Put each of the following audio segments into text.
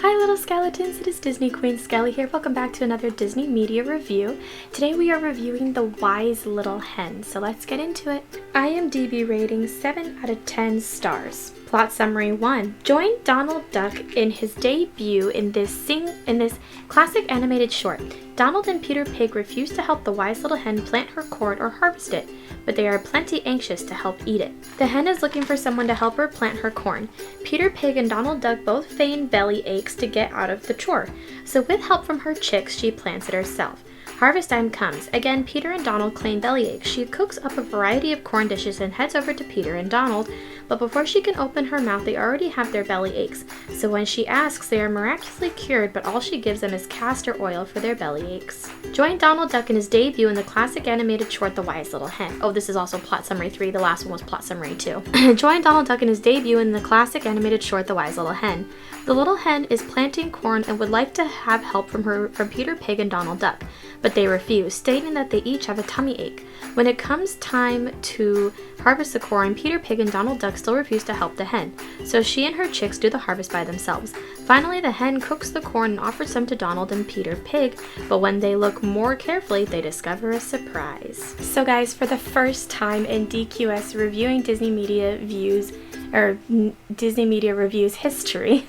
Hi little skeletons, it is Disney Queen Skelly here. Welcome back to another Disney media review. Today we are reviewing The Wise Little Hen, so let's get into it. IMDb rating 7 out of 10 stars. Plot summary 1. Join Donald Duck in his debut in this classic animated short. Donald and Peter Pig refuse to help the wise little hen plant her corn or harvest it, but they are plenty anxious to help eat it. The hen is looking for someone to help her plant her corn. Peter Pig and Donald Duck both feign belly aches to get out of the chore, so with help from her chicks, she plants it herself. Harvest time comes. Again, Peter and Donald claim belly aches. She cooks up a variety of corn dishes and heads over to Peter and Donald, but before she can open her mouth, they already have their belly aches. So when she asks, they are miraculously cured, but all she gives them is castor oil for their belly aches. Join Donald Duck in his debut in the classic animated short The Wise Little Hen. Oh, this is also plot summary 3. The last one was plot summary 2. Join Donald Duck in his debut in the classic animated short The Wise Little Hen. The little hen is planting corn and would like to have help from Peter Pig and Donald Duck, but they refuse, stating that they each have a tummy ache. When it comes time to harvest the corn, Peter Pig and Donald Duck still refuse to help the hen, so she and her chicks do the harvest by themselves. Finally, the hen cooks the corn and offers some to Donald and Peter Pig, but when they look more carefully, they discover a surprise. So guys, for the first time in DQS reviewing Disney Media Reviews history,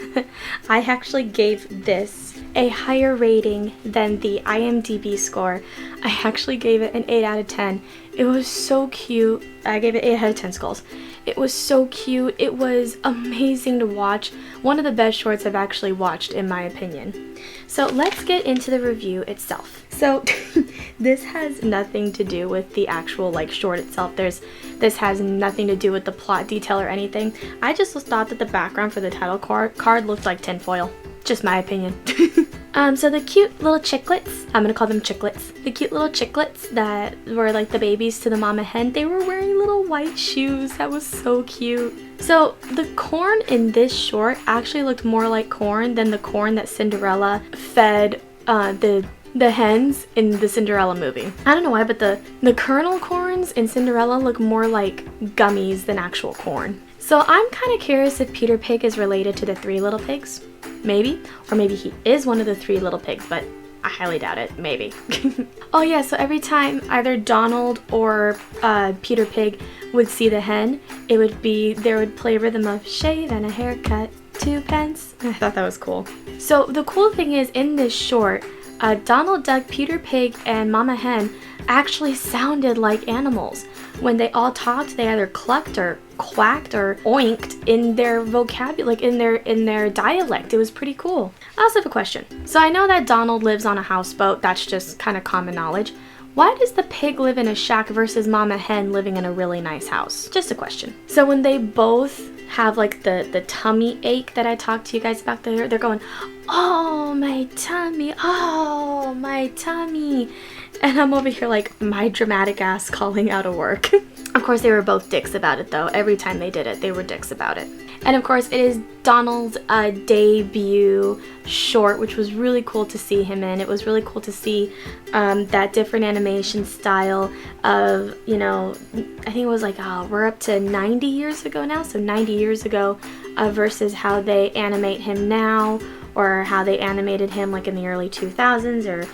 I actually gave this a higher rating than the IMDb score. I actually gave it an 8 out of 10. It was so cute. I gave it 8 out of 10 skulls. It was so cute. It was amazing to watch. One of the best shorts I've actually watched, in my opinion. So let's get into the review itself. So this has nothing to do with the actual short itself. This has nothing to do with the plot detail or anything. I just thought that the background for the title card looked like tinfoil. Just my opinion. So the cute little chicklets, I'm gonna call them chicklets. The cute little chicklets that were like the babies to the mama hen, they were wearing little white shoes. That was so cute. So the corn in this short actually looked more like corn than the corn that Cinderella fed the hens in the Cinderella movie. I don't know why, but the kernel corns in Cinderella look more like gummies than actual corn. So I'm kind of curious if Peter Pig is related to the 3 little pigs. Maybe. Or maybe he is one of the 3 little pigs, but I highly doubt it. Maybe. Oh yeah, so every time either Donald or Peter Pig would see the hen, there would play a rhythm of shave and a haircut, 2 pence. I thought that was cool. So the cool thing is, in this short, Donald Duck, Peter Pig, and Mama Hen actually sounded like animals. When they all talked, they either clucked or quacked or oinked in their vocabulary, in their dialect. It was pretty cool. I also have a question. So I know that Donald lives on a houseboat. That's just kind of common knowledge. Why does the pig live in a shack versus Mama Hen living in a really nice house? Just a question. So when they both have the tummy ache that I talked to you guys about, they're going, oh my tummy, oh my tummy. And I'm over here like my dramatic ass calling out of work. Of course, they were both dicks about it though. Every time they did it, they were dicks about it. And of course, it is Donald's debut short, which was really cool to see him in. It was really cool to see that different animation style of, I think it was we're up to 90 years ago now. So 90 years ago versus how they animate him now, or how they animated him in the early 2000s or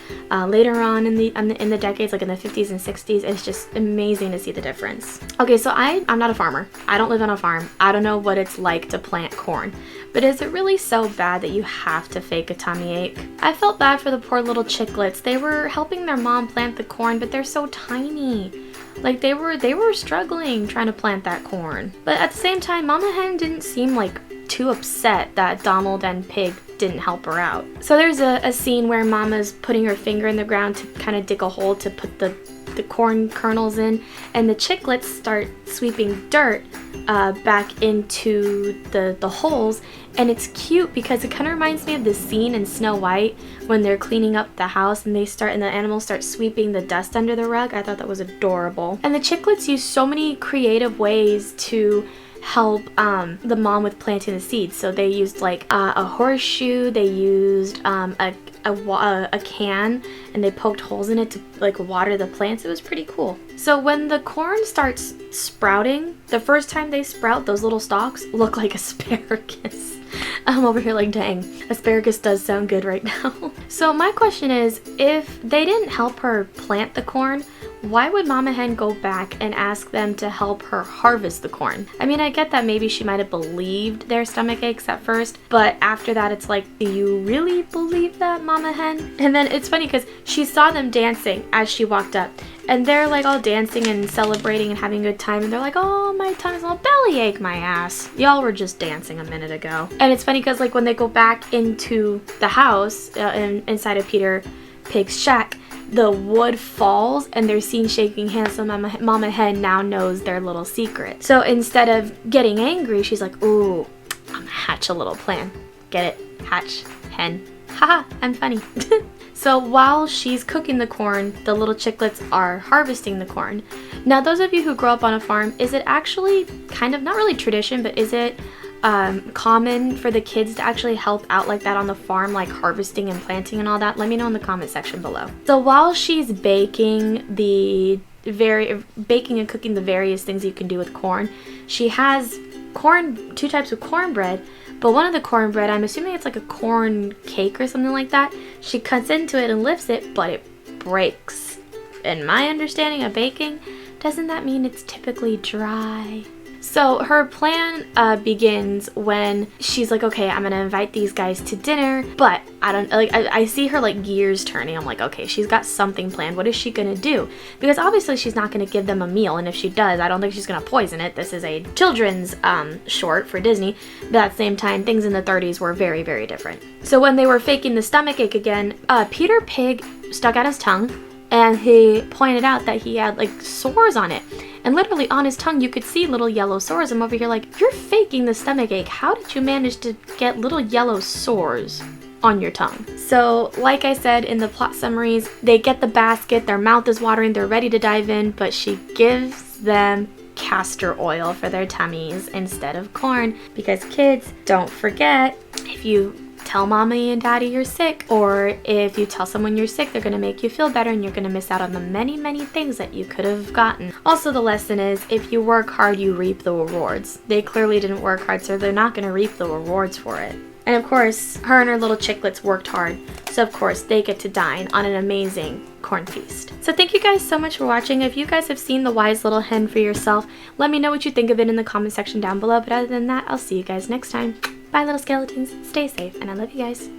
later on in the decades, in the 50s and 60s. It's just amazing to see the difference. Okay, so I'm not a farmer. I don't live on a farm. I don't know what it's like to plant corn. But is it really so bad that you have to fake a tummy ache? I felt bad for the poor little chicklets. They were helping their mom plant the corn, but they're so tiny. They were struggling trying to plant that corn. But at the same time, Mama Hen didn't seem too upset that Donald and Pig didn't help her out. So there's a scene where Mama's putting her finger in the ground to kind of dig a hole to put the corn kernels in, and the chicklets start sweeping dirt back into the holes. And it's cute because it kind of reminds me of the scene in Snow White when they're cleaning up the house and the animals start sweeping the dust under the rug. I thought that was adorable. And the chicklets use so many creative ways to help the mom with planting the seeds. So they used a horseshoe, they used a can, and they poked holes in it to water the plants. It was pretty cool. So when the corn starts sprouting, the first time they sprout, those little stalks look like asparagus. I'm over here like, dang, asparagus does sound good right now. So my question is, if they didn't help her plant the corn, why would Mama Hen go back and ask them to help her harvest the corn? I mean, I get that maybe she might have believed their stomach aches at first, but after that it's like, do you really believe that, Mama Hen? And then it's funny because she saw them dancing as she walked up, and they're like all dancing and celebrating and having a good time, and they're like, oh, my tummy's all bellyache, my ass. Y'all were just dancing a minute ago. And it's funny because like when they go back into the house inside of Peter Pig's shack, the wood falls and they're seen shaking hands, so Mama Hen now knows their little secret. So instead of getting angry, she's like, ooh, I'm gonna hatch a little plan. Get it? Hatch, hen. Haha, I'm funny. So while she's cooking the corn, the little chicklets are harvesting the corn. Now, those of you who grow up on a farm, is it actually kind of, not really tradition, but is it common for the kids to actually help out like that on the farm, like harvesting and planting and all that? Let me know in the comment section below. So while she's baking and cooking the various things you can do with corn, she has two types of cornbread, but one of the cornbread, I'm assuming it's like a corn cake or something like that. She cuts into it and lifts it, but it breaks. In my understanding of baking, doesn't that mean it's typically dry? So her plan begins when she's like, okay, I'm gonna invite these guys to dinner, but I see her like gears turning. I'm like, okay, she's got something planned. What is she gonna do? Because obviously she's not gonna give them a meal, and if she does, I don't think she's gonna poison it. This is a children's short for Disney, but at the same time, things in the 30s were very, very different. So when they were faking the stomach ache again, Peter Pig stuck out his tongue, and he pointed out that he had like sores on it. And literally on his tongue, you could see little yellow sores. I'm over here like, you're faking the stomach ache. How did you manage to get little yellow sores on your tongue? So like I said in the plot summaries, they get the basket, their mouth is watering, they're ready to dive in, but she gives them castor oil for their tummies instead of corn. Because kids, don't forget, if you tell mommy and daddy you're sick, or if you tell someone you're sick, they're going to make you feel better, and you're going to miss out on the many, many things that you could have gotten. Also, the lesson is, if you work hard, you reap the rewards. They clearly didn't work hard, so they're not going to reap the rewards for it. And of course, her and her little chicklets worked hard, so of course they get to dine on an amazing corn feast. So thank you guys so much for watching. If you guys have seen The Wise Little Hen for yourself, let me know what you think of it in the comment section down below. But other than that, I'll see you guys next time. Bye, little skeletons. Stay safe, and I love you guys.